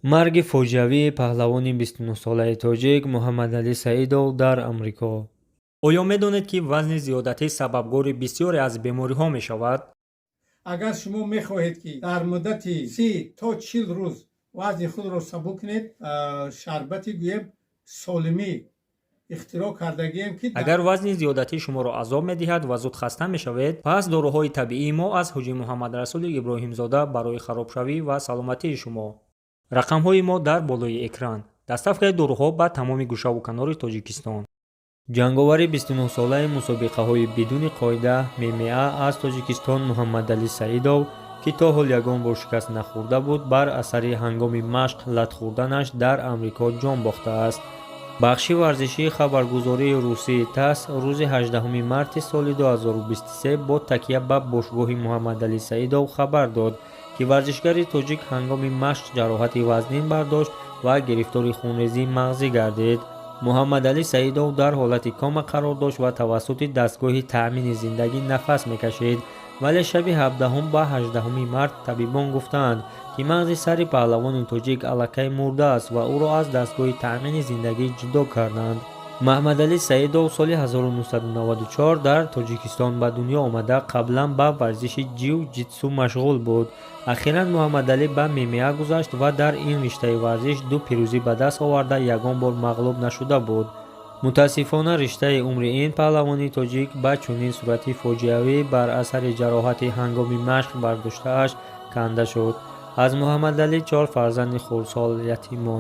марги фоҷиавии паҳлавони 29-солаи тоҷик Муҳаммадалӣ Саидов дар Амрико. оё медонед, ки вазни зиёдатӣ сабабгори бисёре аз бемориҳо мешавад? агар шумо мехоҳед ки дар муддати 30 то 40 рӯз вазни худро сабук кунед, шарбати гӯем солимӣ ихтироъ кардагием ки агар вазни зиёдатӣ шуморо азоб медиҳад ва зуд хаста мешавед, пас дороҳои табиии мо аз ҳоҷи Муҳаммадрасули Иброҳимзода барои харобшавӣ ва саломатии шумо. рақамҳои мо дар болои экран. дастафтаи дороҳо ба тамоми гӯшаву канори Тоҷикистон. ҷанговари 29-солаи мусобиқаҳои бидуни қоида ММА аз Тоҷикистон Муҳаммадалӣ Саидов, ки то ҳол ягон бор шикаст нахӯрда буд, бар асари ҳангоми машқ лат хӯрданаш дар Амрико ҷон бохтааст. бахши варзишии хабаргузории русии ТАСС рӯзи 18 марти соли 2023 бо такя ба бошгоҳи Муҳаммадалӣ Саидов хабар дод, ки варзишгари тоҷик ҳангоми машқ ҷароҳати вазнин бардошт ва гирифтори хунрезии мағзӣ гардид. Муҳаммадалӣ Саидов дар ҳолати кома қарор дошт ва тавассути дастгоҳи таъмини зиндагӣ нафас мекашид, вале шаби 17 ба 18 март табибон гуфтанд, ки мағзи сари паҳлавони тоҷик аллакай мурдааст ва ӯро аз дастгоҳи таъмини зиндагӣ ҷудо карданд. Муҳаммадалӣ Саидов соли 1994 дар Тоҷикистон ба дунё омада қаблан ба варзиши ҷиу-ҷитсу машғул буд. ахиран Муҳаммадалӣ ба ММА гузашт ва дар ин риштаи варзиш ду пирӯзӣ ба даст оварда ягон бор мағлуб нашуда буд. мутаассифона риштаи умри ин паҳлавони тоҷик ба чунин сурати фоҷиавӣ бар асари ҷароҳати ҳангоми машқ бардоштааш канда шуд. аз Муҳаммадалӣ 4 фарзанди хурдсол ятим монд.